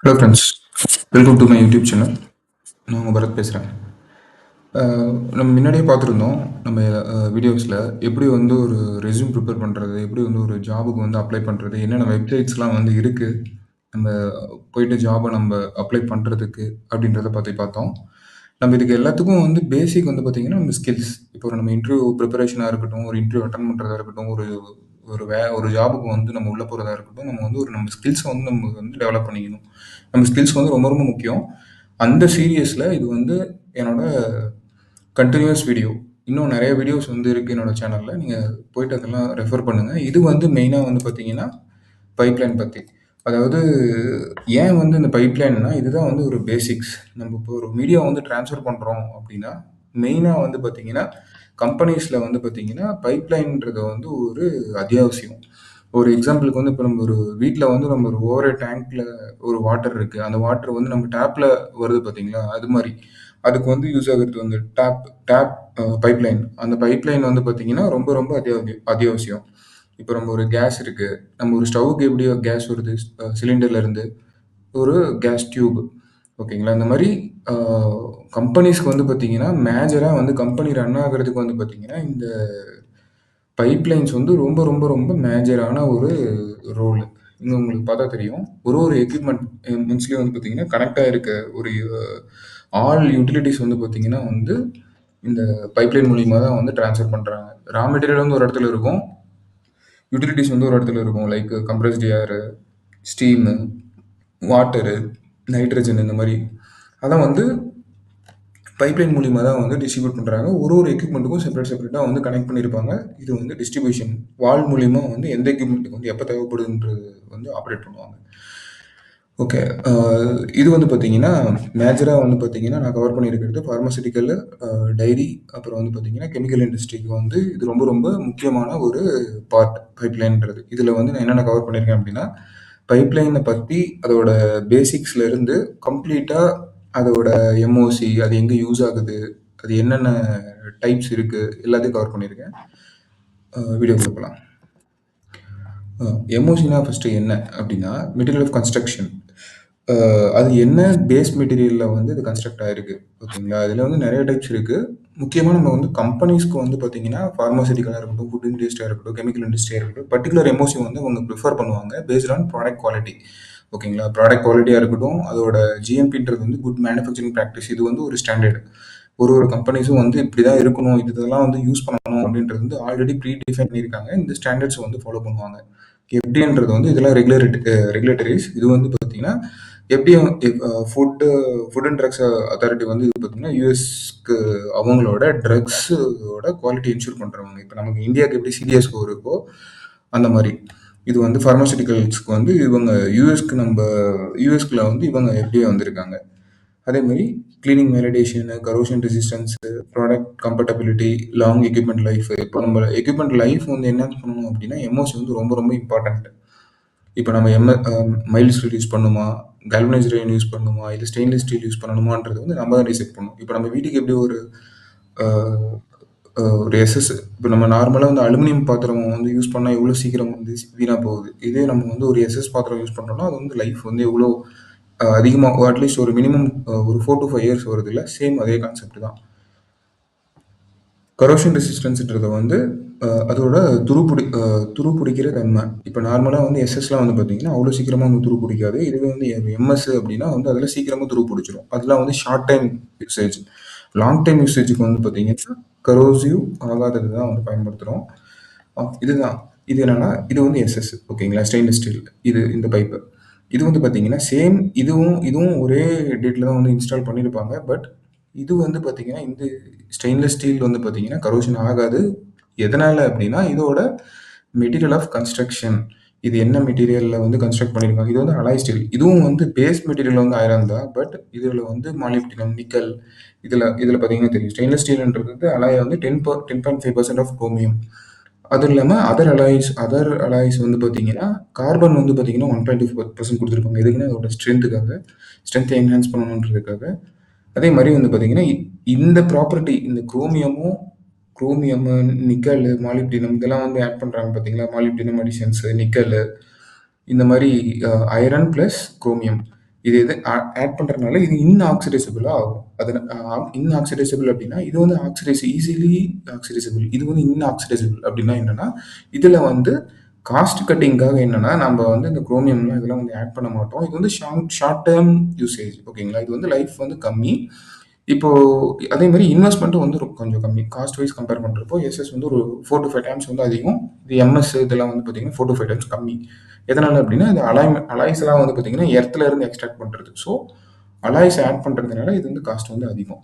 Hello friends, welcome to my YouTube channel. நான் உங்கள் பரத் பேசுகிறேன். நம்ம முன்னாடியே பார்த்துருந்தோம் நம்ம வீடியோஸில் எப்படி வந்து ஒரு ரெஸ்யூம் ப்ரிப்பேர் பண்ணுறது, எப்படி வந்து ஒரு ஜாபுக்கு வந்து அப்ளை பண்ணுறது, என்னென்ன வெப்சைட்ஸ்லாம் வந்து இருக்குது நம்ம போயிட்டு ஜாபை நம்ம அப்ளை பண்ணுறதுக்கு அப்படின்றத பற்றி பார்த்தோம். நம்ம இதுக்கு எல்லாத்துக்கும் வந்து பேசிக் வந்து பார்த்திங்கன்னா நம்ம ஸ்கில்ஸ். இப்போ நம்ம இன்டர்வியூ ப்ரிப்பரேஷனாக இருக்கட்டும், ஒரு இன்டர்வியூ அட்டன் பண்ணுறதா இருக்கட்டும், ஒரு ஒரு ஜாபுக்கு வந்து நம்ம உள்ளே போகிறதா இருக்கட்டும், நம்ம வந்து நம்ம ஸ்கில்ஸை வந்து நம்ம வந்து டெவலப் பண்ணிக்கணும். நம்ம ஸ்கில்ஸ் வந்து ரொம்ப ரொம்ப முக்கியம். அந்த சீரியஸில் இது வந்து என்னோட கண்டினியூஸ் வீடியோ. இன்னும் நிறைய வீடியோஸ் வந்து இருக்குது என்னோட சேனலில். நீங்கள் போயிட்டு அதெல்லாம் ரெஃபர் பண்ணுங்கள். இது வந்து மெயினாக வந்து பார்த்தீங்கன்னா பைப்லைன் பற்றி. அதாவது ஏன் வந்து இந்த பைப்லைன்னா இதுதான் வந்து ஒரு பேசிக்ஸ். நம்ம இப்போ ஒரு மீடியா வந்து ட்ரான்ஸ்ஃபர் பண்ணுறோம் அப்படின்னா மெயினாக வந்து பார்த்தீங்கன்னா கம்பெனிஸில் வந்து பார்த்தீங்கன்னா பைப்லைன்ன்றது வந்து ஒரு அத்தியாவசியம். ஒரு எக்ஸாம்பிளுக்கு வந்து இப்போ நம்ம ஒரு வீட்டில் வந்து நம்ம ஒரு ஓவர டேங்க்ல ஒரு வாட்டர் இருக்குது. அந்த வாட்டர் வந்து நம்ம டேப்பில் வருது பார்த்தீங்களா, அது மாதிரி அதுக்கு வந்து யூஸ் ஆகுறது வந்து டேப் டேப் பைப்லைன். அந்த பைப்லைன் வந்து பார்த்தீங்கன்னா ரொம்ப ரொம்ப அத்தியாவசியம். இப்போ நம்ம ஒரு கேஸ் இருக்கு. நம்ம ஒரு ஸ்டவ்வுக்கு எப்படி கேஸ் வருது? சிலிண்டர்ல இருந்து ஒரு கேஸ் டியூப். ஓகேங்களா? இந்த மாரி அ கம்பெனிஸ்க்கு வந்து பார்த்தீங்கன்னா, மேஜரா வந்து கம்பெனி ரன் ஆகுறதுக்கு வந்து பார்த்தீங்கன்னா, இந்த பைப்லைன்ஸ் வந்து ரொம்ப ரொம்ப ரொம்ப மேஜரான ஒரு ரோல். இங்க உங்களுக்கு பார்த்தா தெரியும். ஒரு ஒரு எக்யூப்மெண்ட் மீன்ஸ்லயும் வந்து பார்த்தீங்கன்னா, கனெக்ட் ஆயிருக்க ஒரு ஆல் யுட்டிலிட்டீஸ் வந்து பார்த்தீங்கன்னா வந்து, இந்த பைப்லைன் மூலியமா தான் வந்து ட்ரான்ஸ்ஃபர் பண்றாங்க. ரா மெட்டீரியல் வந்து ஒரு இடத்துல இருக்கும். யுட்டிலிட்டீஸ் வந்து ஒரு இடத்துல இருக்கும். லைக் கம்ப்ரஸ்டு ஏரு, ஸ்டீமு, வாட்டரு, நைட்ரஜன் இந்த மாரி. அதான் வந்து பைப்லைன் மூலியமா தான் வந்து டிஸ்ட்ரிபியூட் பண்றாங்க. ஒரு ஒரு எக்யூப்மெண்ட்டுக்கும் செப்பரேட்டா வந்து கனெக்ட் பண்ணியிருப்பாங்க. இது வந்து டிஸ்ட்ரிபியூஷன். வால் மூலியமா வந்து எந்த எக்யூப்மெண்ட்டுக்கு வந்து எப்ப தேவைப்படுதுன்றது வந்து ஆப்பரேட் பண்ணுவாங்க. ஓகே. அ இது வந்து பார்த்தீங்கன்னா, மேஜரா வந்து பார்த்தீங்கன்னா, நான் கவர் பண்ணியிருக்கிறது பார்மாசூட்டிக்கல், டைரி, அப்புறம் வந்து பார்த்தீங்கன்னா, கெமிக்கல் இண்டஸ்ட்ரிக்கு வந்து இது ரொம்ப ரொம்ப முக்கியமான ஒரு பார்ட் பைப்லைன்ன்றது. இதில வந்து நான் என்னென்ன கவர் பண்ணியிருக்கேன் அப்படின்னா, பைப்லைன பத்தி அதோட பேசிக்ஸ்ல இருந்து கம்ப்ளீட்டா அதோட எம்ஓசி, அது எங்க யூஸ் ஆகுது, அது என்னென்ன டைப்ஸ் இருக்கு, எல்லாத்தையும் கவர் பண்ணியிருக்கேன். வீடியோக்குள்ள போலாம். எம்ஓசினா ஃபர்ஸ்ட்டு என்ன அப்படின்னா, மெட்டீரியல் ஆஃப் கன்ஸ்ட்ரக்ஷன். அது என்ன பேஸ் மெட்டீரியல்ல வந்து இது கன்ஸ்ட்ரக்ட் ஆயிருக்கு. ஓகேங்களா? இதில வந்து நெறைய டைப்ஸ் இருக்கு. முக்கியமா நம்ம வந்து கம்பெனிஸ்க்கு வந்து பார்த்தீங்கன்னா, பார்மாசூட்டிக்கலா இருக்கட்டும், ஃபுட் இண்டஸ்ட்ரியா இருக்கட்டும், கெமிக்கல் இண்டஸ்ட்ரியா இருக்கட்டும், பர்ட்டிகுலர் எம்ஓசி வந்து அவங்க பிரிஃபர் பண்ணுவாங்க. Based on product quality. ஓகேங்களா? ப்ராடக்ட் குவாலிட்டியா இருக்கட்டும், அதோட ஜிஎம்பின்றது வந்து குட் மேனுஃபேக்சரிங் பிராக்டிஸ். இது வந்து ஒரு ஸ்டாண்டர்ட். ஒரு ஒரு கம்பெனிஸும் வந்து இப்படிதான் இருக்கணும், இதெல்லாம் வந்து யூஸ் பண்ணணும் அப்படின்றது வந்து ஆல்ரெடி ப்ரீ டிஃபைன் பண்ணியிருக்காங்க. இந்த ஸ்டாண்டர்ட்ஸ் வந்து ஃபாலோ பண்ணுவாங்க. எஃப்டிஏன்றது வந்து இதெல்லாம் ரெகுலேட்டரிஸ். இது வந்து பார்த்தீங்கன்னா, FDA food and drugs authority வந்து இது பார்த்தீங்கன்னா, யுஎஸ்க்கு அவங்களோட ட்ரக்ஸோட குவாலிட்டி என்ஷூர் பண்றவங்க. இப்ப நமக்கு இந்தியாவுக்கு எப்படி சிடிஎஸ்ஓ இருக்கோ, அந்த மாரி. இது வந்து பார்மாசூட்டிகல்ஸ்க்கு வந்து இவங்க யுஎஸ்க்குள்ள வந்து இவங்க எஃப்டிஏ வந்திருக்காங்க. அதே மாரி cleaning validation, corrosion resistance, product compatibility, long equipment life. இப்போ நம்ம எக்யூப்மெண்ட் லைஃப் வந்து என்ஹான்ஸ் பண்ணணும் அப்படின்னா, எம்ஓசி வந்து ரொம்ப ரொம்ப இம்பார்ட்டன்ட். இப்போ நம்ம மைல்டு ஸ்டீல் யூஸ் பண்ணணுமா, கால்வனைஸ்டு அயர்ன் யூஸ் பண்ணணுமா, இல்லை ஸ்டெயின்லெஸ் ஸ்டீல் யூஸ் பண்ணணுமான்றது வந்து நம்ம தான் டிசைட் பண்ணணும். இப்போ நம்ம வீட்டுக்கு எப்படி ஒரு அஹ், ஒரு எஸ்எஸ், இப்போ நம்ம நார்மலாக வந்து அலுமினியம் பாத்திரம் வந்து யூஸ் பண்ணால் எவ்வளோ சீக்கிரம் வந்து வீணாக போகுது. இதே நம்ம வந்து ஒரு எஸ்எஸ் பாத்திரம் யூஸ் பண்ணுறோம்னா அது வந்து லைஃப் வந்து எவ்வளோ அதிகமாக அட்லீஸ்ட் ஒரு மினிமம் ஒரு 4 to 5 years வருது இல்லை, சேம் அதே கான்செப்ட் தான். கரோஷன் ரெசிஸ்டன்ஸ்ன்றது வந்து அதோட துரு பிடிக்கிற தன்மை. இப்போ நார்மலாக வந்து எஸ்எஸ்லாம் வந்து பார்த்தீங்கன்னா அவ்வளோ சீக்கிரமாக வந்து துரு பிடிக்காது. இதுவே வந்து எம்எஸ் அப்படின்னா வந்து அதில் சீக்கிரமாக துரு பிடிச்சிரும். அதெல்லாம் வந்து short time usage. Long time யூசேஜுக்கு வந்து பார்த்தீங்கன்னா கரோசிவ் ஆகாதது தான் வந்து பயன்படுத்துகிறோம். இதுதான். இது என்னன்னா இது வந்து எஸ்எஸ். ஓகேங்களா? Stainless steel. இந்த பைப்பு. இது வந்து பார்த்தீங்கன்னா சேம், இதுவும் இதுவும் ஒரே டேட்டில் தான் வந்து இன்ஸ்டால் பண்ணியிருப்பாங்க. பட் இது வந்து பார்த்தீங்கன்னா இந்த ஸ்டெயின்லெஸ் ஸ்டீல் வந்து பார்த்தீங்கன்னா கரோஷன் ஆகாது. எதனால அப்படின்னா இதோட மெட்டீரியல் ஆஃப் கன்ஸ்ட்ரக்ஷன். இது என்ன மெட்டீரியல்ல வந்து கன்ஸ்ட்ரக்ட் பண்ணியிருக்காங்க. இது வந்து அலாய் ஸ்டீல். இதுவும் வந்து பேஸ் மெட்டீரியல் வந்து ஐரன் தான். பட் இதில் வந்து மாலிப்டினம், நிக்கல், இதில் பார்த்தீங்கன்னா தெரியும். ஸ்டெயின்லெஸ் ஸ்டீல்ன்றது வந்து அலாய் வந்து 10.5% ஆஃப் குரோமியம். அதுவும் இல்லாமல் அதர் அலாய்ஸ் வந்து பார்த்தீங்கன்னா கார்பன் வந்து பார்த்தீங்கன்னா 1.2% கொடுத்துருப்பாங்க. எதுக்குன்னா அதோட ஸ்ட்ரென்த்தை என்ஹான்ஸ் பண்ணணுன்றதுக்காக. அதே மாதிரி வந்து பார்த்தீங்கன்னா இந்த ப்ராப்பர்ட்டி, இந்த குரோமியம், நிக்கல், மாலிப்டினம் இதெல்லாம் வந்து ஆட் பண்ணுறாங்க பார்த்தீங்களா? மாலிப்டினம் அடிஷன்ஸ், நிக்கல், இந்த மாதிரி ஐரன் ப்ளஸ் குரோமியம். இது எது ஆட் பண்ணுறதுனால இது இன்ஆக்சிடைசபிளாக ஆகும். அது இன்ஆக்சிடைசபிள் அப்படின்னா இது வந்து ஈஸிலி ஆக்சிடைசபிள். இது வந்து இன்ஆக்சிடைசபிள் அப்படின்னா என்னன்னா இதில் வந்து காஸ்ட் கட்டிங்காக என்னன்னா நம்ம வந்து இந்த குரோமியம்லாம் இதெல்லாம் வந்து ஆட் பண்ண மாட்டோம். இது வந்து ஷார்ட் டேர்ம் யூசேஜ். ஓகேங்களா? இது வந்து லைஃப் வந்து கம்மி. இப்போ அதே மாதிரி இன்வெஸ்ட்மெண்ட்டும் வந்து கொஞ்சம் கம்மி. காஸ்ட் வைஸ் கம்பேர் பண்ணுறப்போ எஸ்எஸ் வந்து ஒரு 4 to 5 டைம்ஸ் வந்து அதிகம். இது எம்எஸ் இதெல்லாம் வந்து பார்த்தீங்கன்னா 4 to 5 டைம்ஸ் கம்மி. எதனால் அப்படின்னா இது அலாய்ஸ்லாம் வந்து பார்த்தீங்கன்னா எர்த்தில் இருந்து எக்ஸ்ட்ராக்ட் பண்ணுறது. ஸோ அலாய்ஸ் ஆட் பண்ணுறதுனால இது வந்து காஸ்ட் வந்து அதிகம்.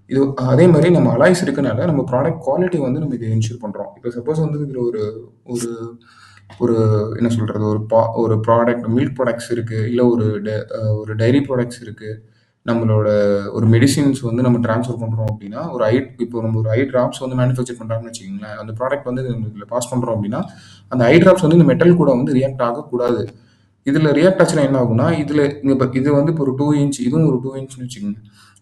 இது அதே மாதிரி நம்ம அலாய்ஸ் இருக்கனால நம்ம ப்ராடக்ட் குவாலிட்டி வந்து நம்ம இதை இன்ஷூர் பண்ணுறோம். இப்போ சப்போஸ் வந்து இதில் ஒரு ஒரு ஒரு என்ன சொல்கிறது, ஒரு ப்ராடக்ட் மில்க் ப்ராடக்ட்ஸ் இருக்குது, இல்லை ஒரு டைரி ப்ராடக்ட்ஸ் இருக்குது, நம்மளோட ஒரு மெடிசின்ஸ் வந்து நம்ம ட்ரான்ஸ்ஃபர் பண்ணுறோம் அப்படின்னா இப்போ நம்ம ஒரு ஐ ட்ராப்ஸ் வந்து மேனுஃபேக்சர் பண்ணுறாங்கன்னு வச்சுக்கோங்களேன். அந்த ப்ராடக்ட் வந்து இதில் பாஸ் பண்ணுறோம் அப்படின்னா அந்த ஐ ட்ராப்ஸ் வந்து இந்த மெட்டல் கூட வந்து ரியாக்ட் ஆகக்கூடாது. இதில் ரியாக்ட் ஆச்சுன்னா என்ன ஆகும்னா இது வந்து இப்போ ஒரு 2 இன்ச், இதுவும் ஒரு 2 இன்ச்னு வச்சுக்கோங்க.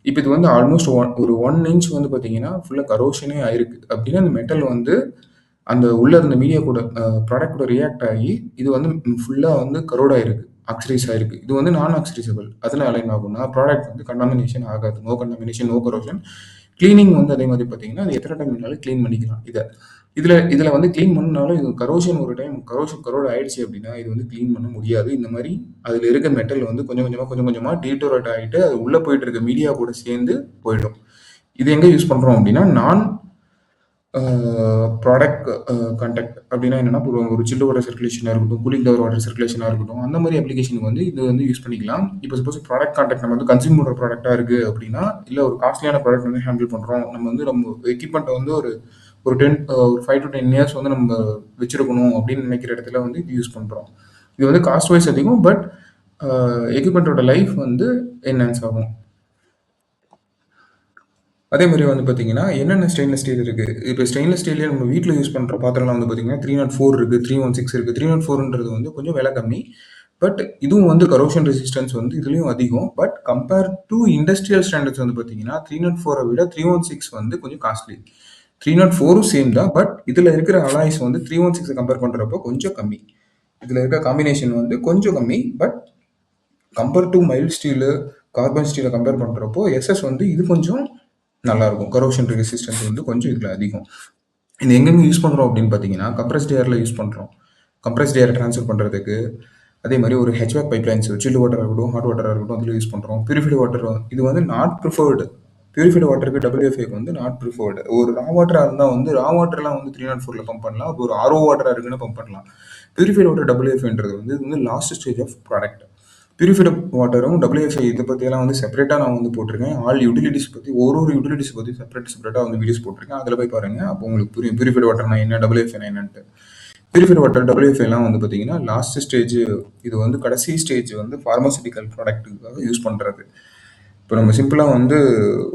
இப்போ இது வந்து ஆல்மோஸ்ட் ஒரு 1 இன்ச் வந்து பார்த்தீங்கன்னா ஃபுல்லாக கரோஷனே ஆயிருக்கு அப்படின்னா அந்த மெட்டல் வந்து அந்த உள்ள இருந்த மீடியா கூட ப்ராடக்ட் கூட ரியாக்ட் ஆகி இது வந்து ஃபுல்லாக வந்து கரோட் ஆயிருக்கு, ஆக்சிடைஸ் ஆயிருக்கு. இது வந்து நான் ஆக்சிடைசபிள். அதனால என்ன ஆகும்னா ப்ராடக்ட் வந்து கண்டாமினேஷன் ஆகாது. No contamination, no corrosion. Cleaning வந்து அதே மாதிரி பார்த்தீங்கன்னா அது எத்தனை டைம் வேணாலும் க்ளீன் பண்ணிக்கலாம். இதில் வந்து க்ளீன் பண்ணாலும் இது கரோஷன் ஒரு டைம் கரோட் ஆயிடுச்சு அப்படின்னா இது வந்து க்ளீன் பண்ண முடியாது. இந்த மாதிரி அதில் இருக்க மெட்டல் வந்து கொஞ்சம் கொஞ்சமாக டீட்டோரேட் ஆகிட்டு அது உள்ளே போயிட்டு இருக்க மீடியா கூட சேர்ந்து போயிடும். இது எங்கே யூஸ் பண்ணுறோம் அப்படின்னா ப்ராடக்ட் கான்டாக்ட் அப்படின்னா என்னன்னா ஒரு சில்டு வாட்டர் சர்க்குலேஷனாக இருக்கட்டும், கூலிங் டவர் வாட்டர் சர்க்குலேஷனாக இருக்கட்டும், அந்த மாதிரி அப்ளிகேஷனுக்கு வந்து இது வந்து யூஸ் பண்ணிக்கலாம். இப்போ சப்போஸ் ப்ராடக்ட் கான்டாக்ட் நம்ம வந்து கன்சியூம் பண்ணுற ப்ராடக்டாக இருக்குது அப்படின்னா, இல்லை ஒரு காஸ்ட்லியான ப்ராடக்ட் வந்து ஹேண்டில் பண்ணுறோம், நம்ம எக்யூப்மெண்ட்டை வந்து ஒரு 5 to 10 இயர்ஸ் வந்து நம்ம வச்சிருக்கணும் அப்படின்னு நினைக்கிற இடத்துல வந்து இது யூஸ் பண்ணுறோம். இது வந்து காஸ்ட் வைஸ் அதிகம், பட் எக்யூப்மெண்ட்டோட லைஃப் வந்து என்ஹான்ஸ் ஆகும். அதே மாதிரி வந்து பார்த்தீங்கன்னா என்னென்ன ஸ்டெயின்லெஸ் ஸ்டீல் இருக்குது. இப்போ ஸ்டெயின்லெஸ் ஸ்டீல்லே நம்ம வீட்டில் யூஸ் பண்ணுற பாத்திரம்லாம் வந்து பார்த்தீங்கன்னா 304 இருக்குது, 316 இருக்குது. 304ன்றது வந்து கொஞ்சம் விலை கம்மி, பட் இதுவும் வந்து கரோஷன் ரெசிஸ்டன்ஸ் வந்து இதுலேயும் அதிகம். But compare to industrial standards வந்து பார்த்தீங்கன்னா 304 விட 316 வந்து கொஞ்சம் காஸ்ட்லி. 304ம் சேம் தான், பட் இதில் இருக்கிற அலாய்ஸ் வந்து 316 கம்பேர் பண்ணுறப்போ கொஞ்சம் கம்மி. இதில் இருக்க காம்பினேஷன் வந்து கொஞ்சம் கம்மி, but compare to mild steel, carbon ஸ்டீலை கம்பேர் பண்ணுறப்போ எஸ்எஸ் வந்து இது கொஞ்சம் நல்லாயிருக்கும். கரோஷன் ரெசிஸ்டன்ஸ் வந்து கொஞ்சம் இதில் அதிகம். இது எங்கெங்கே யூஸ் பண்ணுறோம் அப்படின்னு பார்த்தீங்கன்னா கம்ப்ரஸ்ட் ஏரில் யூஸ் பண்ணுறோம். கம்ப்ரஸ்ட் ஏரை ட்ரான்ஸ்ஃபர் பண்ணுறதுக்கு, அதே மாதிரி ஒரு ஹெச்வேக் பைப்லைன்ஸ், சில்டு வாட்டராக இருக்கட்டும், ஹாட் வாட்டராக இருக்கட்டும், அதில் யூஸ் பண்ணுறோம். பியூரிஃபைடு வாட்டர் இது வந்து நாட் ப்ரிஃபர்டு. பியூரிஃபைடு வாட்டருக்கு WFAக்கு வந்து நாட் ப்ரிஃபர்டு. ஒரு ரா வாட்டராக இருந்தால் வந்து ரா வாட்டர்லாம் வந்து 304 பம்ப் பண்ணலாம். ஒரு RO வாட்டராக இருக்குன்னு பம்ப் பண்ணலாம். பியூரிஃபைடு வாட்டர் WFAன்றது வந்து இது வந்து last stage of product. Purified வாட்டரும் WFA இதை பற்றியெல்லாம் வந்து செப்பரேட்டாக நான் வந்து போட்டிருக்கேன். ஆல் யூட்டிலிட்டிஸ் பற்றி ஒரு யூட்டிலிட்டிஸ் பற்றி செப்பரேட்டாக வந்து வீடியோஸ் போட்டிருக்கேன். அதில் போய் பாருங்கள், அப்போ உங்களுக்கு புரியும் பியூரிஃபைடு வாட்டர்னா என்ன, WFAனா என்னன்ட்டு. பியூரிஃபைடு வாட்டர் WFAலாம் வந்து பார்த்தீங்கன்னா லாஸ்ட் ஸ்டேஜ். இது வந்து கடைசி ஸ்டேஜ் வந்து ஃபார்மசூட்டிக்கல் ப்ராடக்ட்டுக்காக யூஸ் பண்ணுறது. இப்போ நம்ம சிம்பிளாக வந்து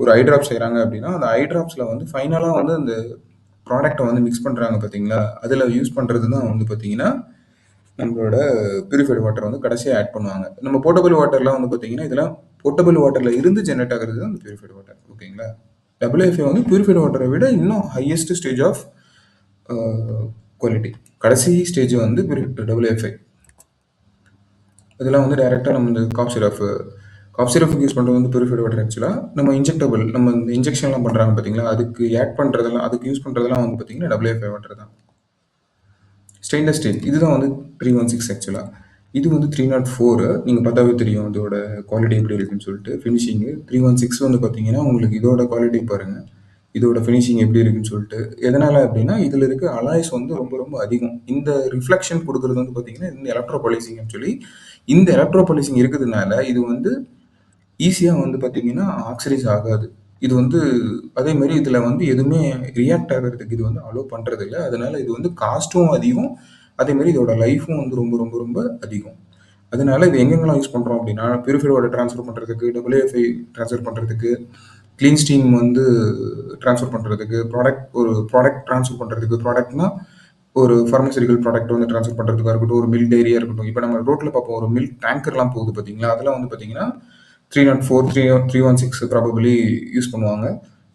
ஒரு ஐ ட்ராப் செய்கிறாங்க அப்படின்னா அந்த ஐ ட்ராப்ஸில் வந்து ஃபைனலாக வந்து அந்த ப்ராடக்டை வந்து மிக்ஸ் பண்ணுறாங்க பார்த்தீங்களா, அதில் யூஸ் பண்ணுறது தான் வந்து பார்த்தீங்கன்னா நம்மளோட பியூரிஃபைடு வாட்டர் வந்து கடைசியாக ஆட் பண்ணுவாங்க. நம்ம போர்ட்டபிள் வாட்டர்லாம் வந்து பார்த்தீங்கன்னா இதெல்லாம் போர்ட்டபிள் வாட்டரில் இருந்து ஜென்ரேட் ஆகிறது தான் அந்த பியூரிஃபைடு வாட்டர். ஓகேங்களா? WFA வந்து பியூரிஃபைடு வாட்டரை விட இன்னும் ஹையஸ்ட் ஸ்டேஜ் ஆஃப் குவாலிட்டி. கடைசி ஸ்டேஜ் வந்து WFA. இதெல்லாம் வந்து டைரெக்டாக நம்ம இந்த காஃப் சிரப்புக்கு யூஸ் பண்ணுறது வந்து பியூரிஃபைடு வாட்டர். ஆக்சுவலாக நம்ம இன்ஜெக்டபிள், நம்ம இந்த இன்ஜெக்ஷன்லாம் பண்ணுறாங்க பார்த்தீங்களா, அதுக்கு யூஸ் பண்ணுறதெல்லாம் வந்து பார்த்தீங்கன்னா WFA வாட்டர் தான். ஸ்டெயின்லெஸ் ஸ்டீல் இதுதான் வந்து 316 ஆக்சுவலாக. இது வந்து 304. நீங்கள் பார்த்தாவே தெரியும் இதோட குவாலிட்டி எப்படி இருக்குன்னு சொல்லிட்டு. ஃபினிஷிங்கு 316 வந்து பார்த்தீங்கன்னா உங்களுக்கு இதோட குவாலிட்டி பாருங்கள், இதோட ஃபினிஷிங் எப்படி இருக்குன்னு சொல்லிட்டு. எதனால் அப்படின்னா இதில் இருக்க அலாய்ஸ் வந்து ரொம்ப ரொம்ப அதிகம். இந்த ரிஃப்ளெக்ஷன் கொடுக்குறது வந்து பார்த்தீங்கன்னா இந்த எலக்ட்ரோபாலிசிங். ஆக்சுவலி இந்த எலக்ட்ரோபாலிசிங் இருக்கிறதுனால இது வந்து ஈஸியாக வந்து பார்த்தீங்கன்னா ஆக்சிடைஸ் ஆகாது. இது வந்து அதே மாதிரி இதில் வந்து எதுவுமே ரியாக்ட் ஆகிறதுக்கு இது வந்து அலோவ் பண்ணுறது இல்லை. அதனால இது வந்து காஸ்ட்டும் அதிகம், அதே மாதிரி இதோட லைஃப்பும் வந்து ரொம்ப ரொம்ப ரொம்ப அதிகம். அதனால இது எங்கெங்கெல்லாம் யூஸ் பண்ணுறோம் அப்படின்னா பியூரிஃபைடு வாட்டர் ட்ரான்ஸ்ஃபர் பண்ணுறதுக்கு, WFA ட்ரான்ஸ்ஃபர் பண்ணுறதுக்கு, க்ளீன் ஸ்டீம் வந்து ட்ரான்ஸ்ஃபர் பண்ணுறதுக்கு, ப்ராடக்ட் ட்ரான்ஸ்ஃபர் பண்ணுறதுக்கு, ப்ராடக்ட்னா ஒரு ஃபார்மசூட்டிக்கல் ப்ராடக்ட் வந்து ட்ரான்ஸ்ஃபர் பண்ணுறதுக்காக இருக்கட்டும், ஒரு மில்க் டைரியாக இருக்கட்டும். இப்போ நம்ம ரோட்டில் பார்ப்போம் ஒரு மில்க் டேங்கர்லாம் போகுது பார்த்தீங்களா, அதெல்லாம் வந்து பார்த்தீங்கன்னா 304, 316 ப்ராபபிளி யூஸ் பண்ணுவாங்க.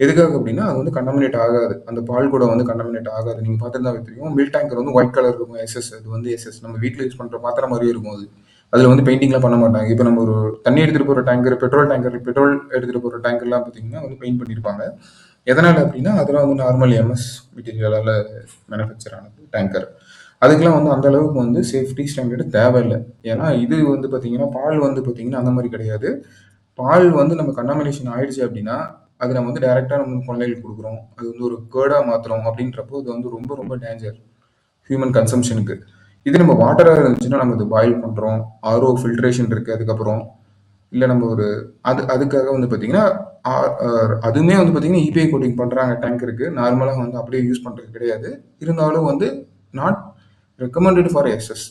எதுக்காக அப்படின்னா அது வந்து கண்டாமினேட் ஆகாது, அந்த பால் கூட வந்து கண்டாமினேட் ஆகாது. நீங்கள் பார்த்துட்டு தான் தெரியும், மில்க் டேங்கர் வந்து ஒயிட் கலர் இருக்கும், SS. அது வந்து SS நம்ம வீட்டில் யூஸ் பண்ணுற பாத்திரம் மாதிரியே இருக்கும். அது அதில் வந்து பெயிண்டிங்லாம் பண்ண மாட்டாங்க. இப்போ நம்ம ஒரு தண்ணி எடுத்துகிட்டு போகிற டேங்கர், பெட்ரோல் எடுத்துகிட்டு போகிற டேங்கர்லாம் பார்த்தீங்கன்னா வந்து பெயிண்ட் பண்ணியிருப்பாங்க. எதனால் அப்படின்னா அதெல்லாம் வந்து நார்மல் எம்எஸ் மெட்டீரியலால் மேனுஃபேக்சர் ஆனது டேங்கர். அதுக்கெல்லாம் வந்து அந்த அளவுக்கு வந்து சேஃப்டி ஸ்டாண்டர்டு தேவையில்லை. ஏன்னா இது வந்து பார்த்தீங்கன்னா பால் வந்து பார்த்தீங்கன்னா அந்த மாதிரி கிடையாது. பால் வந்து நம்ம கண்டாமினேஷன் ஆயிடுச்சு அப்படின்னா அது நம்ம வந்து டைரெக்டாக நம்ம குழந்தைகளுக்கு கொடுக்குறோம். அது வந்து ஒரு கேர்டாக மாற்றுறோம் அப்படின்றப்போ இது வந்து ரொம்ப ரொம்ப டேஞ்சர் ஹியூமன் கன்சம்ஷனுக்கு. இது நம்ம வாட்டராக இருந்துச்சுன்னா நம்ம இது பாயில் பண்ணுறோம். ஆர்ஓ ஃபில்ட்ரேஷன் இருக்குது. அதுக்கப்புறம் இல்லை நம்ம ஒரு அதுக்காக வந்து பார்த்தீங்கன்னா அதுவுமே வந்து பார்த்தீங்கன்னா இபிஐ கோட்டிங் பண்ணுறாங்க டேங்கருக்கு. நார்மலாக வந்து அப்படியே யூஸ் பண்ணுறது கிடையாது. இருந்தாலும் வந்து not recommended for SS.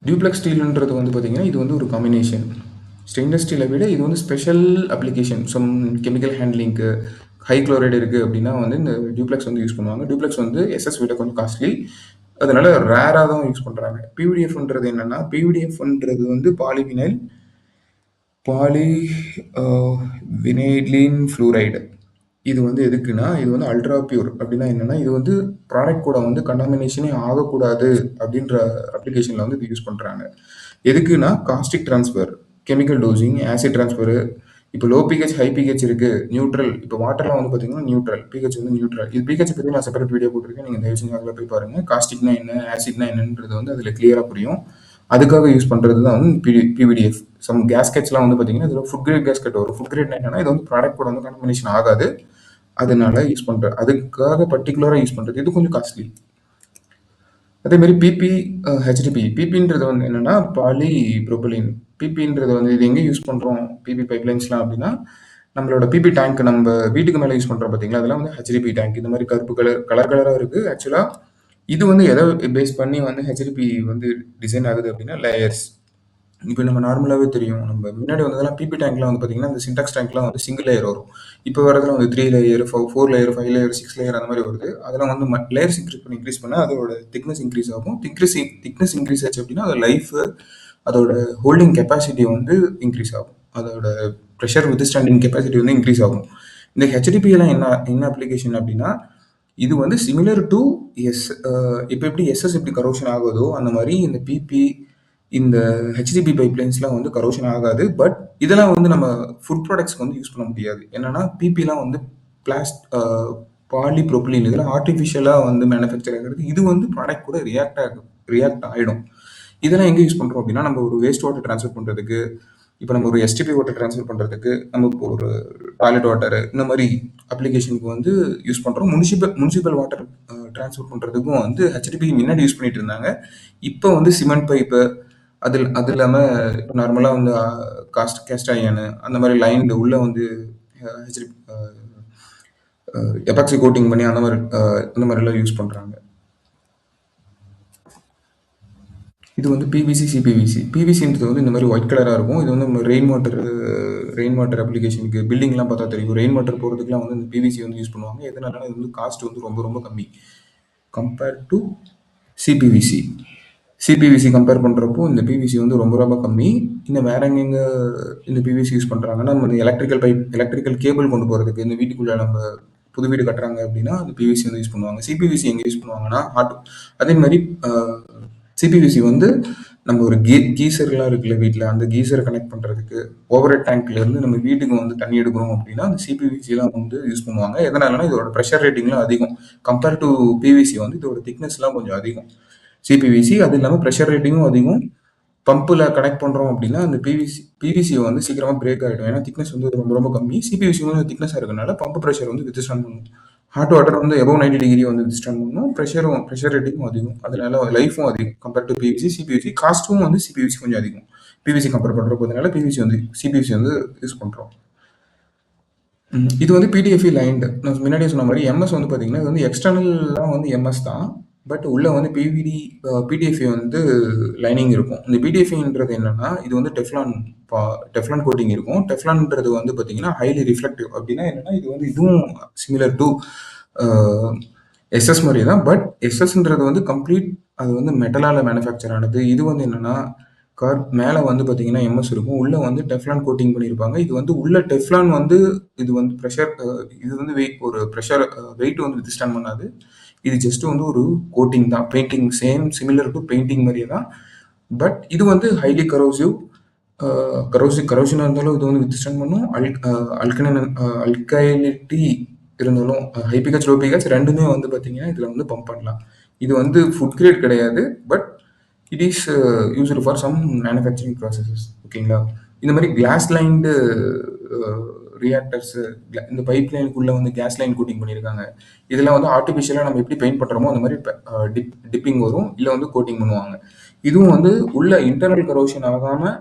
Duplex ஸ்டீல்ன்றது வந்து பார்த்தீங்கன்னா இது வந்து ஒரு காம்பினேஷன். ஸ்டெயின்லெஸ் ஸ்டீலை விட இது வந்து ஸ்பெஷல் அப்ளிகேஷன். சம் கெமிக்கல் ஹேண்ட்லிங்க்கு ஹை குளோரைடு இருக்குது அப்படின்னா வந்து இந்த டியூப்ளெக்ஸ் வந்து யூஸ் பண்ணுவாங்க. டியூப்ளெக்ஸ் வந்து எஸ்எஸ் விட கொஞ்சம் காஸ்ட்லி. அதனால ரேராக தான் யூஸ் பண்ணுறாங்க. பிவிடிஎஃப்ன்றது என்னென்னா பிவிடிஎஃப்ன்றது வந்து பாலி வினைலின் ஃப்ளூரைடு. இது வந்து எதுக்குன்னா இது வந்து அல்ட்ரா பியூர். அப்படின்னா என்னென்னா இது வந்து ப்ராடக்ட் கூட வந்து கண்டாமினேஷனே ஆகக்கூடாது அப்படின்ற அப்ளிகேஷனில் வந்து இது யூஸ் பண்ணுறாங்க. எதுக்குன்னா caustic transfer, chemical dosing, acid transfer. இப்போ லோ பிஹெச் ஹை பிஹெச் இருக்குது, நியூட்ரல். இப்போ வாட்டர்லாம் வந்து பார்த்தீங்கன்னா நியூட்ரல், பிஹெச் வந்து நியூட்ரல். இது பிஹெச் பற்றி நான் செப்பரேட் வீடியோ போட்டிருக்கேன். நீங்கள் தயவு செஞ்சு அதில் போய் பாருங்கள். காஸ்டிக்னா என்ன, ஆசிட்னா என்னன்றது வந்து அதில் கிளியராக புரியும். அதுக்காக யூஸ் பண்ணுறது தான் வந்து பிவிடிஎஃப். சம் கேஸ்கெட்ஸ்லாம் வந்து பார்த்தீங்கன்னா இதில் ஃபுட் கிரேட் கேஸ்கெட் வரும். ஃபுட் கிரேட் என்னன்னா இது வந்து ப்ராடக்ட் கூட வந்து கண்டாமினேஷன் ஆகாது. அதனால யூஸ் பண்ணுறது, அதுக்காக பர்டிகுலராக யூஸ் பண்ணுறது இது கொஞ்சம் காஸ்ட்லி. அதேமாதிரி பிபி, ஹெச்டிபி. பிபின்றது வந்து என்னென்னா பாலி ப்ரோபிலின். பிபின்றது வந்து இது எங்கே யூஸ் பண்ணுறோம் பிபி பைப்லைன்ஸ்லாம் அப்படின்னா நம்மளோட பிபி டேங்க் நம்ம வீட்டுக்கு மேலே யூஸ் பண்ணுறோம் பார்த்தீங்களா, அதெல்லாம் வந்து ஹெச்டிபி டேங்க். இந்த மாதிரி கருப்பு கலராக இருக்குது. ஆக்சுவலாக இது வந்து எதை பேஸ் பண்ணி வந்து ஹெச்டிபி வந்து டிசைன் ஆகுது அப்படின்னா லேயர்ஸ். இப்போ நம்ம நார்மலாகவே தெரியும், நம்ம முன்னாடி வந்ததெல்லாம் பிபி டேங்க்லாம் வந்து பார்த்தீங்கன்னா இந்த சின்டாக்ஸ் டேங்க்லாம் வந்து சிங்கிள் லேயர் வரும். இப்போ வரதுலாம் வந்து 3 லேயர், 4 லேயர், 5 லேயர், 6 லேயர் அந்த மாதிரி வருது. அதெல்லாம் வந்து லேயர்ஸ் இன்க்ரீஸ் பண்ணால் அதோட திக்னஸ் இன்க்ரீஸ் ஆகும். திக்னஸ் இன்க்ரீஸ் ஆச்சு அப்படின்னா அதோட லைஃப், அதோட ஹோல்டிங் கெப்பாசிட்டி வந்து இன்க்ரீஸ் ஆகும். அதோட ப்ரெஷர் வித் ஸ்டாண்டிங் கெப்பாசிட்டி வந்து இன்க்ரீஸ் ஆகும். இந்த ஹெச்டிபிஎல்லாம் என்ன அப்ளிகேஷன் அப்படின்னா இது வந்து சிமிலர் டு இப்போ எப்படி எஸ்எஸ் எப்படி கரோஷன் ஆகுதோ அந்த மாதிரி இந்த பிபி, இந்த ஹெச்டிபி பைப்லைன்ஸ்லாம் வந்து கரோஷன் ஆகாது. பட் இதெல்லாம் வந்து நம்ம ஃபுட் ப்ராடக்ட்ஸ்க்கு வந்து யூஸ் பண்ண முடியாது. என்னன்னா பிபிலாம் வந்து பாலிப்ரோபிலின் இதெல்லாம் ஆர்டிஃபிஷியலாக வந்து மேனுஃபேக்சர் ஆகிறது. இது வந்து ப்ராடக்ட் கூட ரியாக்ட் ஆகிடும். இதெல்லாம் எங்கே யூஸ் பண்ணுறோம் அப்படின்னா நம்ம ஒரு வேஸ்ட் வாட்டர் ட்ரான்ஸ்ஃபர் பண்ணுறதுக்கு, இப்போ நம்ம ஒரு எஸ்டிபி வாட்டர் ட்ரான்ஸ்ஃபர் பண்ணுறதுக்கு, நம்ம இப்போ ஒரு டாய்லெட் வாட்டர் இந்த மாதிரி அப்ளிகேஷனுக்கு வந்து யூஸ் பண்ணுறோம். முனிசிபல் வாட்டர் ட்ரான்ஸ்ஃபர் பண்ணுறதுக்கும் வந்து ஹெச்டிபி முன்னாடி யூஸ் பண்ணிட்டு இருந்தாங்க. இப்போ வந்து சிமெண்ட் பைப்பு, அது இல்லாமல் நார்மலாக வந்து கேஸ்ட் அயனு அந்த மாதிரி லைன் உள்ளே வந்து ஹெச்டிபி எபாக்சி கோட்டிங் பண்ணி அந்த மாதிரிலாம் யூஸ் பண்ணுறாங்க. இது வந்து பிவிசி, சிபிவிசி. பிவிசின்றது வந்து இந்த மாதிரி ஒயிட் கலராக இருக்கும். இது வந்து நம்ம ரெயின் வாட்டர் அப்ளிகேஷனுக்கு பில்டிங்லாம் பார்த்தா தெரியும். ரெயின் வாட்டர் போகிறதுக்குலாம் வந்து இந்த பிவிசி வந்து யூஸ் பண்ணுவாங்க. எதனால இது வந்து காஸ்ட் வந்து ரொம்ப ரொம்ப கம்மி compared to CPVC. CPVC compare பண்ணுறப்போ இந்த பிவிசி வந்து ரொம்ப ரொம்ப கம்மி. இன்னும் வேற எங்கெங்க இந்த பிவிசி யூஸ் பண்ணுறாங்கன்னா நம்ம எலக்ட்ரிக்கல் கேபிள் கொண்டு போகிறதுக்கு, இந்த வீட்டுக்குள்ளே நம்ம புது வீடு கட்டுறாங்க அப்படின்னா அந்த பிவிசி வந்து யூஸ் பண்ணுவாங்க. சிபிவிசி எங்கே யூஸ் பண்ணுவாங்கன்னா அதே மாதிரி சிபிவிசி வந்து நம்ம ஒரு கீசர்லாம் இருக்குல்ல வீட்டில், அந்த கீசரை கனெக்ட் பண்ணுறதுக்கு, ஓவர் ஹெட் டேங்க்லேருந்து நம்ம வீட்டுக்கு வந்து தண்ணி எடுக்கிறோம் அப்படின்னா அந்த சிபிவிசிலாம் வந்து யூஸ் பண்ணுவாங்க. எதனாலனா இதோட ப்ரெஷர் ரேட்டிங்லாம் அதிகம். கம்பேர் டு பிவிசி வந்து இதோட திக்னஸ்லாம் கொஞ்சம் அதிகம் சிபிவிசி. அது இல்லாமல் ப்ரெஷர் ரேட்டிங்கும் அதிகம். பம்பில் கனெக்ட் பண்ணுறோம் அப்படின்னா அந்த பிவிசி வந்து சீக்கிரமாக பிரேக் ஆகிடும். ஏன்னா திக்னஸ் வந்து ரொம்ப ரொம்ப கம்மி. சிபிவிசி வந்து திக்னஸாக இருக்கனால பம்பு ப்ரெஷர் வந்து வித்ஸ்டாண்ட் பண்ணும். ஹாட் வாட்டர் வந்து எபோவ் 90 டிகிரி வந்து வித்ஸ்டாண்ட் பண்ணணும். ப்ரெஷர் ரேட்டிங்கும் அதிகம். அதனால லைஃபும் அதிகம் கம்பேர் டு பிவிசி. சிபிவிசி காஸ்ட்டும் வந்து சிபிவிசி கொஞ்சம் அதிகம். பிவிசி கம்பேர் பண்ணுறப்போ அதனால சிபிவிசி வந்து யூஸ் பண்ணுறோம். இது வந்து பிடிஎஃப்இ லைன்டு. நான் முன்னாடியே சொன்ன மாதிரி எம்எஸ் வந்து பார்த்தீங்கன்னா இது வந்து எக்ஸ்டர்னல்லாம் வந்து எம்எஸ் தான். பட் உள்ளே வந்து பிடிஎஃப்இ வந்து லைனிங் இருக்கும். இந்த பிடிஎஃப்இன்றது என்னன்னா இது வந்து டெஃப்லான் கோட்டிங் இருக்கும். டெஃப்லான்ன்றது வந்து பார்த்தீங்கன்னா ஹைலி ரிஃப்ளெக்டிவ். அப்படின்னா என்னன்னா இது வந்து இதுவும் சிமிலர் டு எஸ்எஸ் மாதிரி தான். பட் எஸ்எஸ்ன்றது வந்து கம்ப்ளீட் அது வந்து மெட்டலால் மேனுஃபேக்சர் ஆனது. இது வந்து என்னன்னா மேலே வந்து பார்த்தீங்கன்னா எம்எஸ் இருக்கும். உள்ளே வந்து டெஃப்லான் கோட்டிங் பண்ணியிருப்பாங்க. இது வந்து உள்ள டெஃப்லான் வந்து இது வந்து ப்ரெஷர் இது வந்து ஒரு ப்ரெஷர் வெயிட் வந்து வித்ஸ்டாண்ட் பண்ணாது. இது ஜஸ்ட் வந்து ஒரு கோட்டிங் தான், painting same similar to painting மாதிரியே தான். பட் இது வந்து ஹைலி கரோசிவ். கரோஷனாக இருந்தாலும் இது வந்து வித்ஸ்டாண்ட் பண்ணும். அல்கைலிட்டி இருந்தாலும் ஹை பிஹெச் லோ பிஹெச் ரெண்டுமே வந்து பார்த்தீங்கன்னா இதில் வந்து பம்ப் பண்ணலாம். இது வந்து ஃபுட் கிரேட் கிடையாது. But it is used for some manufacturing processes. ஓகேங்களா? இந்த மாதிரி கிளாஸ் லைன்டு ரியாக்டர்ஸு, இந்த பைப் லைனுக்குள்ளே வந்து கேஸ் லைன் கோட்டிங் பண்ணியிருக்காங்க. இதெல்லாம் வந்து ஆர்டிஃபிஷியலாக நம்ம எப்படி பெயிண்ட் பண்ணுறோமோ அந்த மாதிரி டிப்பிங் வரும், இல்லை வந்து கோட்டிங் பண்ணுவாங்க. இதுவும் வந்து உள்ள இன்டர்னல் கரோஷன் ஆகாமல்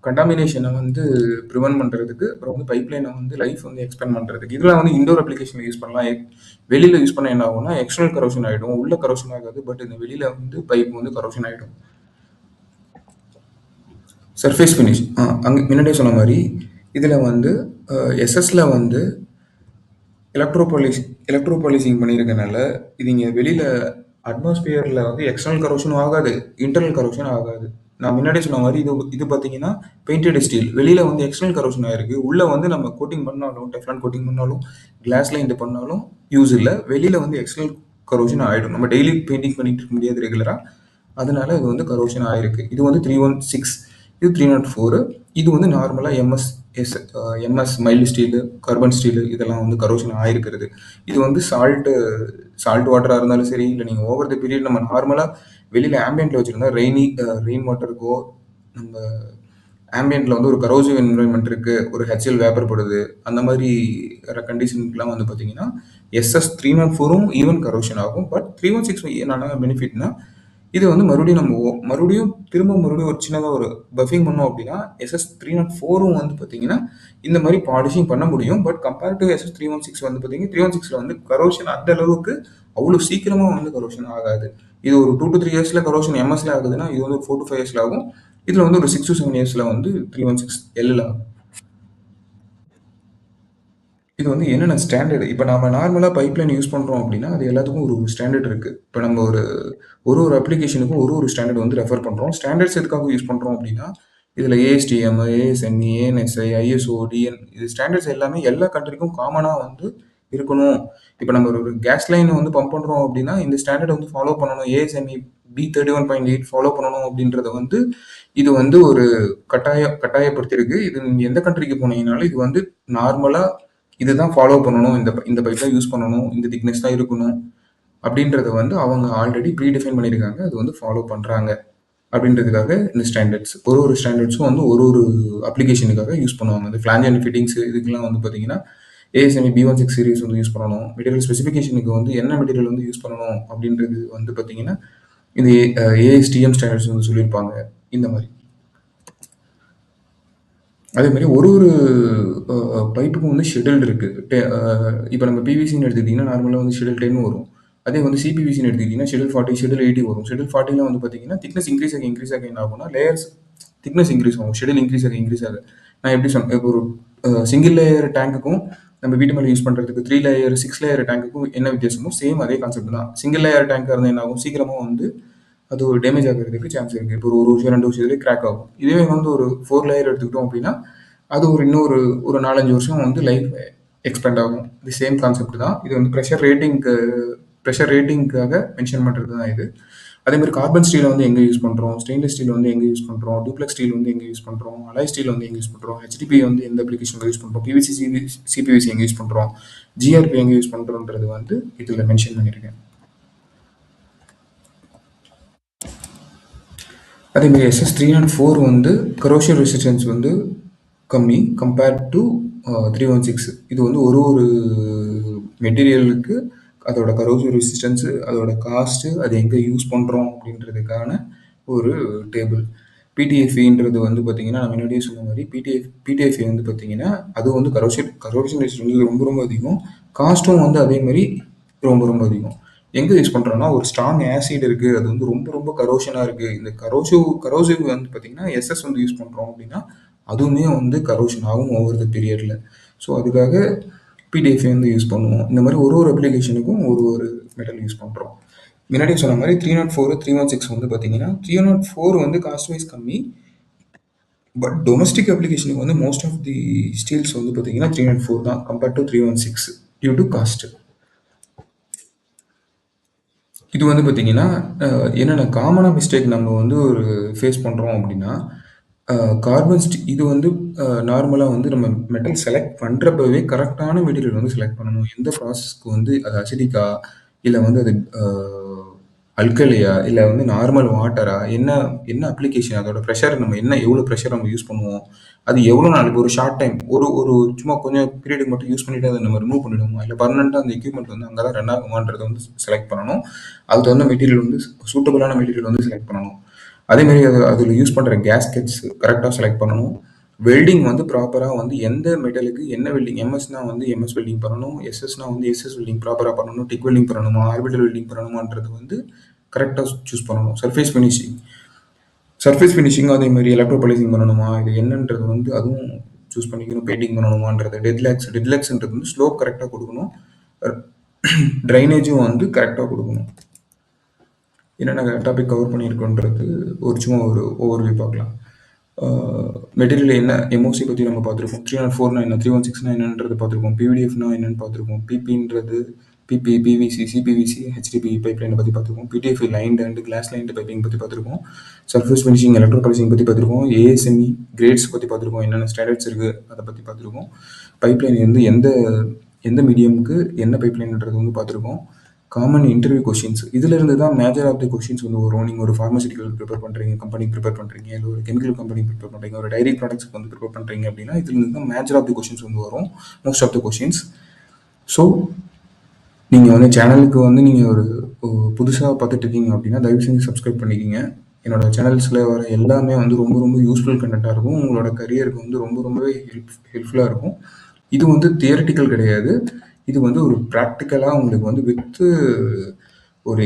கண்டாமினேஷனை வந்து ப்ரிவென்ட் பண்ணுறதுக்கு, அப்புறம் வந்து பைப் லைனை வந்து லைஃப் வந்து எக்ஸ்பெண்ட் பண்ணுறதுக்கு. இதெல்லாம் வந்து இண்டோர் அப்ளிகேஷனில் யூஸ் பண்ணலாம். வெளியில் யூஸ் பண்ண என்ன ஆகும்னா எக்ஸ்டர்னல் கரோஷன் ஆகிடும், உள்ள கரோஷன் ஆகாது. பட் இந்த வெளியில் வந்து பைப் வந்து கரோஷன் ஆகிடும். சர்ஃபேஸ் ஃபினிஷ் அங்கே முன்னாடியே சொன்ன மாதிரி இதில் வந்து எஸ்எஸ்ல வந்து எலக்ட்ரோபாலிசிங் பண்ணியிருக்கனால இது இங்கே வெளியில் அட்மாஸ்பியரில் வந்து எக்ஸ்டர்னல் கரோஷனும் ஆகாது, இன்டர்னல் கரோஷனும் ஆகாது. நான் முன்னாடியே சொன்ன மாதிரி இது பார்த்தீங்கன்னா பெயிண்டட் ஸ்டீல், வெளியில் வந்து எக்ஸ்டர்னல் கரோஷன் ஆயிருக்கு. உள்ளே வந்து நம்ம கோட்டிங் பண்ணாலும், டெஃப்லான் கோட்டிங் பண்ணாலும், கிளாஸில் இது பண்ணாலும் யூஸ் இல்லை. வெளியில் வந்து எக்ஸ்டர்னல் கரோஷன் ஆகிடும். நம்ம டெய்லி பெயிண்டிங் பண்ணிட்டு இருக்க முடியாது ரெகுலராக, அதனால இது வந்து கரோஷன் ஆயிருக்கு. இது வந்து 316, இது 304. இது வந்து நார்மலாக MS mild steel, carbon steel இதெல்லாம் வந்து கரோஷன் ஆயிருக்கிறது. இது வந்து சால்ட் வாட்டராக இருந்தாலும் சரி, இல்லை நீங்கள் ஓவர் த பீரியட் நம்ம நார்மலாக வெளியில் ஆம்பியன்ட்டில் வச்சுருந்தா ரெயின் வாட்டருக்கோ, நம்ம ஆம்பியன்ட்டில் வந்து ஒரு கரோசிவ் என்விரான்மெண்ட் இருக்குது, ஒரு ஹெச்எல் வேப்பர்படுது, அந்த மாதிரி கண்டிஷனுக்குலாம் வந்து பார்த்தீங்கன்னா எஸ்எஸ் 304 ஈவன் கரோஷன் ஆகும். பட் 316 என்னென்ன பெனிஃபிட்னா, இது வந்து மறுபடியும் ஒரு சின்னதாக ஒரு பஃபிங் பண்ணோம் அப்படின்னா எஸ்எஸ் 304 வந்து பார்த்தீங்கன்னா இந்த மாதிரி பாலிஷிங் பண்ண முடியும். பட் கம்பேர் டு எஸ்எஸ் 316 வந்து பார்த்தீங்கன்னா 316 வந்து கரோஷன் அந்த அளவுக்கு அவ்வளோ சீக்கிரமாக வந்து கரோஷன் ஆகாது. இது ஒரு 2 to 3 இயர்ஸில் கரோஷன் எம்எஸ்ல ஆகுதுன்னா இது வந்து 4 to 5 இயர்ஸில் ஆகும். இதில் வந்து ஒரு 6 to 7 இயர்ஸில் வந்து 316 ஆகும். இது வந்து என்னென்ன ஸ்டாண்டர்டு, இப்போ நம்ம நார்மலாக பைப்லைன் யூஸ் பண்ணுறோம் அப்படின்னா அது எல்லாத்துக்கும் ஒரு ஸ்டாண்டர்ட் இருக்குது. இப்போ நம்ம ஒரு அப்ளிகேஷனுக்கும் ஒரு ஸ்டாண்டர்ட் வந்து ரெஃபர் பண்ணுறோம். ஸ்டாண்டர்ட்ஸ் எதுக்காக யூஸ் பண்ணுறோம் அப்படின்னா இதில் ஏஎஸ்டிஎம், ஏஎஸ்என்இ, ஏஎன்எஸ்ஐ, ஐஎஸ்ஓ, டிஎன் இது ஸ்டாண்டர்ட்ஸ் எல்லாமே எல்லா கண்ட்ரிக்கும் காமனாக வந்து இருக்கணும். இப்போ நம்ம ஒரு கேஸ் லைன் வந்து பம்ப் பண்ணுறோம் அப்படின்னா இந்த ஸ்டாண்டர்ட் வந்து ஃபாலோ பண்ணணும். ஏஎஸ்என்இ B31.8 ஃபாலோ பண்ணணும் அப்படின்றத வந்து இது வந்து ஒரு கட்டாயப்படுத்தியிருக்கு. இது நீங்கள் எந்த கண்ட்ரிக்கு போனீங்கனாலும் இது வந்து நார்மலாக இதுதான் ஃபாலோ பண்ணணும், இந்த பைப் தான் யூஸ் பண்ணணும், இந்த திக்னஸ் தான் இருக்கணும் அப்படின்றத வந்து அவங்க ஆல்ரெடி ப்ரீடிஃபைன் பண்ணியிருக்காங்க. அது வந்து ஃபாலோ பண்ணுறாங்க அப்படின்றதுக்காக இந்த ஸ்டாண்டர்ட்ஸ் ஒரு ஸ்டாண்டர்ட்ஸும் வந்து ஒரு அப்ளிகேஷனுக்காக யூஸ் பண்ணுவாங்க. இந்த ஃபிளாஞ்ச் அண்ட் ஃபிட்டிங்ஸ் இதுக்கெல்லாம் வந்து பார்த்தீங்கன்னா ஏஎஸ்எம்இ B16 சீரிஸ் வந்து யூஸ் பண்ணணும். மெட்டீரியல் ஸ்பெசிஃபிகேஷனுக்கு வந்து என்ன மெட்டீரியல் வந்து யூஸ் பண்ணணும் அப்படின்றது வந்து பார்த்தீங்கன்னா இந்த ஏஎஸ்டிஎம் ஸ்டாண்டர்ட்ஸ் வந்து சொல்லியிருப்பாங்க. இந்த மாதிரி அதே மாதிரி ஒரு பைப்புக்கும் வந்து ஷெடியூல்டு இருக்குது. இப்போ நம்ம பிவிசின்னு எடுத்துக்கிட்டிங்கன்னா நார்மலாக வந்து ஷெடியூல் 10 வரும். அதே வந்து சிபிவிசின்னு எடுத்துக்கிட்டிங்கன்னா ஷெடியூல் 40, ஷெடியூல் 80 வரும். ஷெடியூல் 40ல வந்து பார்த்தீங்கன்னா திக்னஸ் இன்க்ரீஸ் ஆக என்ன ஆகும்னா லேயர்ஸ் திக்னஸ் இன்க்ரீஸ் ஆகும். ஷெடியூல் இன்க்ரீஸ் ஆக நான் எப்படி சொன்னேன், இப்போ ஒரு சிங்கிள் லேயர் டேங்க்குக்கும் நம்ம வீட்டு மேலே யூஸ் பண்ணுறதுக்கு 3 லேயர் 6 லேயர் டேங்க்குக்கும் என்ன வித்தியாசமோ சேம் அதே கான்செப்ட் தான். சிங்கிள் லேயர் டேங்காக இருந்தால் என்ன ஆகும், சீக்கிரமாக வந்து அது ஒரு டேமேஜ் ஆகிறதுக்கு சான்ஸ் இருக்குது. இப்போ ஒரு வருஷம் 2 வருஷத்துலேயே கிராக் ஆகும். இதுவே வந்து ஒரு 4 லேயர் எடுத்துக்கிட்டோம் அப்படின்னா அது ஒரு 4-5 வருஷம் வந்து லைஃப் எக்ஸ்பெண்ட் ஆகும். இது சேம் கான்செப்ட் தான். இது வந்து ப்ரெஷர் ரேட்டிங்காக மென்ஷன் பண்ணுறது தான் இது. அதேமாதிரி கார்பன் ஸ்டீலை வந்து எங்கே யூஸ் பண்ணுறோம், ஸ்டெயின்லெஸ் ஸ்டீல் வந்து எங்கே யூஸ் பண்ணுறோம், டூப்ளெக்ஸ் ஸ்டீல் வந்து எங்கே யூஸ் பண்ணுறோம், அலாய் ஸ்டீல் வந்து எங்கே யூஸ் பண்ணுறோம், ஹெச்டிபி வந்து எந்த அப்ளிகேஷனில் யூஸ் பண்ணுறோம், பிவிசி சிபிவிசி எங்கே யூஸ் பண்ணுறோம், ஜிஆர்பி எங்கே யூஸ் பண்ணுறோன்றது வந்து இதில் மென்ஷன் பண்ணியிருக்கேன். அதேமாதிரி எஸ்எஸ் 304 வந்து கரோஷன் ரெசிஸ்டன்ஸ் வந்து கம்மி கம்பேர்ட் டு 316. இது வந்து ஒரு மெட்டீரியலுக்கு அதோட கரோசிவ் ரெசிஸ்டன்ஸு, அதோட காஸ்ட்டு, அது எங்கே யூஸ் பண்ணுறோம் அப்படின்றதுக்கான ஒரு டேபிள். பிடிஎஃப்இன்றது வந்து பார்த்தீங்கன்னா நான் முன்னாடியே சொன்ன மாதிரி பிடிஎஃப்இ வந்து பார்த்தீங்கன்னா அது வந்து கரோஷன் ரெசிஸ்டன்ஸ் ரொம்ப அதிகம். காஸ்ட்டும் வந்து அதே மாதிரி ரொம்ப அதிகம். எங்கே யூஸ் பண்ணுறோன்னா ஒரு ஸ்ட்ராங் ஆசிட் இருக்குது, அது வந்து ரொம்ப கரோஷனாக இருக்குது. இந்த கரோசிவ் வந்து பார்த்தீங்கன்னா எஸ்எஸ் வந்து யூஸ் பண்ணுறோம் அப்படின்னா அதுவுமே வந்து கரோஷன் ஆகும் ஓவர் த பீரியடில். ஸோ அதுக்காக பிடிஎஃப் வந்து யூஸ் பண்ணுவோம். இந்த மாதிரி ஒரு அப்ளிகேஷனுக்கும் ஒரு மெட்டல் யூஸ் பண்ணுறோம். முன்னாடியே சொன்ன மாதிரி 304, 316 வந்து பார்த்தீங்கன்னா 304 வந்து காஸ்ட் வைஸ் கம்மி. பட் டொமஸ்டிக் அப்ளிகேஷனுக்கு வந்து மோஸ்ட் ஆஃப் தி ஸ்டீல்ஸ் வந்து பார்த்தீங்கன்னா 304 தான் compared to 316 due to cost. இது வந்து பார்த்தீங்கன்னா, என்னென்ன காமனா மிஸ்டேக் நம்ம வந்து ஒரு ஃபேஸ் பண்றோம் அப்படின்னா, கார்பன் இது வந்து நார்மலா வந்து நம்ம மெட்டல் செலக்ட் பண்றப்பவே கரெக்ட்டான மெட்டீரியல் வந்து செலக்ட் பண்ணணும். எந்த ப்ராசஸ்க்கு வந்து அது அசிடிக்கா, இல்ல வந்து அது அல்கலியா, இல்ல வந்து நார்மல் வாட்டரா, என்ன என்ன அப்ளிகேஷன் அதோட பிரஷர் நம்ம என்ன எவ்வளோ பிரஷர் நம்ம யூஸ் பண்ணுவோம். அது எவ்வளோ நாளைக்கு ஒரு ஷார்ட் டைம் ஒரு ஒரு சும்மா கொஞ்சம் பீரியடுக்கு மட்டும் யூஸ் பண்ணிட்டு அத நம்ம ரிமூவ் பண்ணிடுவோமா? இல்ல பெர்மனன்ட்டா அந்த எக்யூப்மென்ட் வந்து அங்க தான் ரன் ஆகுமான்றத வந்து செலக்ட் பண்ணணும். அதுக்கு தகுந்த மெட்டீரியல் வந்து சூட்டபிளான மெட்டீரியல் வந்து செலக்ட் பண்ணணும். அதேமாரி அதில யூஸ் பண்ற கேஸ்கெட்ஸ் கரெக்ட்டா செலக்ட் பண்ணணும். வெல்டிங் வந்து ப்ராப்பரா வந்து எந்த மெட்டலுக்கு என்ன வெல்டிங் எம்எஸ்னா வந்து எம்எஸ் வெல்டிங் பண்ணணும். எஸ்எஸ்னா வந்து எஸ்எஸ் வெல்டிங் ப்ராப்பரா பண்ணணும். டிக் வெல்டிங் பண்ணணுமா? ஆர்பிட்டல் வெல்டிங் பண்ணணுமான்றது வந்து கரெக்ட்டா சூஸ் பண்ணணும். சர்ஃபேஸ் ஃபினிஷிங்கும் அதே மாரி எலக்ட்ரோ பாலிசிங் பண்ணணுமா? இது என்னன்றது வந்து அதுவும் சூஸ் பண்ணிக்கணும். பெயிண்டிங் பண்ணணுமான்றது. டெட்லாக்ஸ்ன்றது வந்து ஸ்லோப் கரெக்ட்டா குடுக்கணும். ட்ரைனேஜும் வந்து கரெக்ட்டா குடுக்கணும். என்னென்ன டாபிக் கவர் பண்ணியிருக்கோன்றது சும்மா ஒரு ஓவர்வியூ பார்க்கலாம். மெட்டீரியல் என்ன எம்ஓசி பற்றி நம்ம பார்த்துருக்கோம். 304னா என்ன, 316னா என்னன்றது பார்த்துருக்கோம். பிவிடிஎஃப்னா என்னன்னு பார்த்துருக்கோம். பிபின்றது பிபி, பிவிசி, சிபிவிசி, ஹெச்டிபி பைப்லைனை பற்றி பார்த்துருக்கோம். PTF lined and glass lined piping பற்றி பார்த்துருக்கோம். சர்ஃபேஸ் ஃபினிஷிங், எலக்ட்ரோ பாலிசிங் பற்றி பார்த்துருக்கோம். ஏஎஸ்எம்இ கிரேட்ஸ் பற்றி பார்த்துருக்கோம். என்னென்ன ஸ்டாண்டர்ட்ஸ் இருக்குது அதை பற்றி பார்த்துருக்கோம். பைப்லைன் வந்து எந்த எந்த மீடியமுக்கு என்ன பைப்லைன்ன்றது வந்து பார்த்துருக்கோம். காமன் இன்டர்வியூ கொஷின்ஸ் இதிலிருந்து தான் மேஜர் ஆஃப் தி கொஷின்ஸ் வந்து வரும். நீங்கள் ஒரு ஃபார்மசிட்டிக்கல் ப்ரிப்பேர் பண்ணுறீங்க, கம்பெனிக்கு ப்ரிப்பேர் பண்ணுறீங்க, இல்லை ஒரு கெமிக்கல் கம்பெனி ப்ரிப்பேர் பண்ணுறீங்க, ஒரு டைரி ப்ராடக்ட்ஸ்க்கு வந்து ப்ரிப்பேர் பண்ணுறீங்க அப்படின்னா இதுலேருந்து தான் மேஜர் ஆஃப் தி கொஷின்ஸ் வந்து வரும். Most of the questions. So நீங்கள் வந்து சேனலுக்கு வந்து நீங்கள் ஒரு புதுசாக பார்த்துட்டு இருக்கீங்க அப்படின்னா தயவு செஞ்சு சப்ஸ்கிரைப் பண்ணிக்கிங்க. என்னோட சேனல்ஸில் வர எல்லாமே வந்து ரொம்ப ரொம்ப யூஸ்ஃபுல் கண்டென்ட்டாக இருக்கும். உங்களோட கரியருக்கு வந்து ரொம்பவே ஹெல்ப்ஃபுல்லாக இருக்கும். இது வந்து தியரிட்டிக்கல் கிடையாது. இது வந்து ஒரு ப்ராக்டிக்கலாக உங்களுக்கு வந்து வித்து ஒரு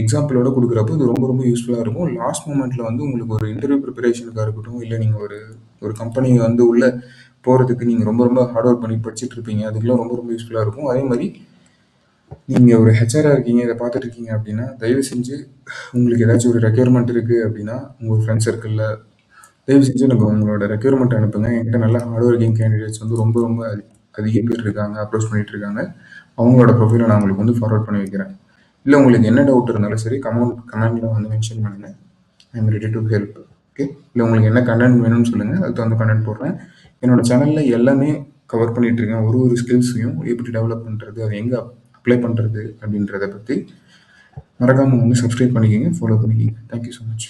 எக்ஸாம்பிளோட கொடுக்குறப்போ இது ரொம்ப ரொம்ப யூஸ்ஃபுல்லாக இருக்கும். லாஸ்ட் மூமெண்ட்டில் வந்து உங்களுக்கு ஒரு இன்டர்வியூ ப்ரிப்பரேஷனுக்காக இருக்கட்டும், இல்லை நீங்கள் ஒரு கம்பெனி வந்து உள்ளே போகிறதுக்கு நீங்கள் ரொம்ப ரொம்ப ஹார்ட் ஒர்க் பண்ணி படிச்சுட்டு இருப்பீங்க. அதுக்கெல்லாம் ரொம்ப ரொம்ப யூஸ்ஃபுல்லாக இருக்கும். அதே மாதிரி நீங்கள் ஒரு ஹெச்ஆராக இருக்கீங்க, இதை பார்த்துட்டு இருக்கீங்க அப்படின்னா தயவு செஞ்சு உங்களுக்கு ஏதாச்சும் ஒரு ரெக்யர்மெண்ட் இருக்குது அப்படின்னா உங்கள் ஃப்ரெண்ட்ஸ் சர்க்கிளில் தயவு செஞ்சு எனக்கு உங்களோட ரெக்யர்மெண்ட் அனுப்புங்க. என்கிட்ட நல்ல ஹார்ட் ஒர்க்கிங் கேண்டிடேட்ஸ் வந்து ரொம்ப ரொம்ப அதிக பேர் இருக்காங்க, அப்ரோச் பண்ணிட்டு இருக்காங்க. அவங்களோட ப்ரொஃபைலை நான் உங்களுக்கு வந்து ஃபார்வர்ட் பண்ணி வைக்கிறேன். இல்லை உங்களுக்கு என்ன டவுட் இருந்தாலும் சரி கமெண்டில் வந்து மென்ஷன் பண்ணுங்கள். I am ready to help. Okay. இல்லை உங்களுக்கு என்ன கண்டென்ட் வேணும்னு சொல்லுங்கள், அதுக்கு வந்து கண்டென்ட் போடுறேன். என்னோட சேனலில் எல்லாமே கவர் பண்ணிட்டு இருக்கேன். ஒரு ஸ்கில்ஸையும் எப்படி டெவலப் பண்ணுறது, அது எங்கே அப்ளை பண்ணுறது அப்படின்றத பற்றி மறக்காமல் வந்து சப்ஸ்கிரைப் பண்ணிக்கிங்க, ஃபாலோ பண்ணிக்கிங்க. Thank you so much.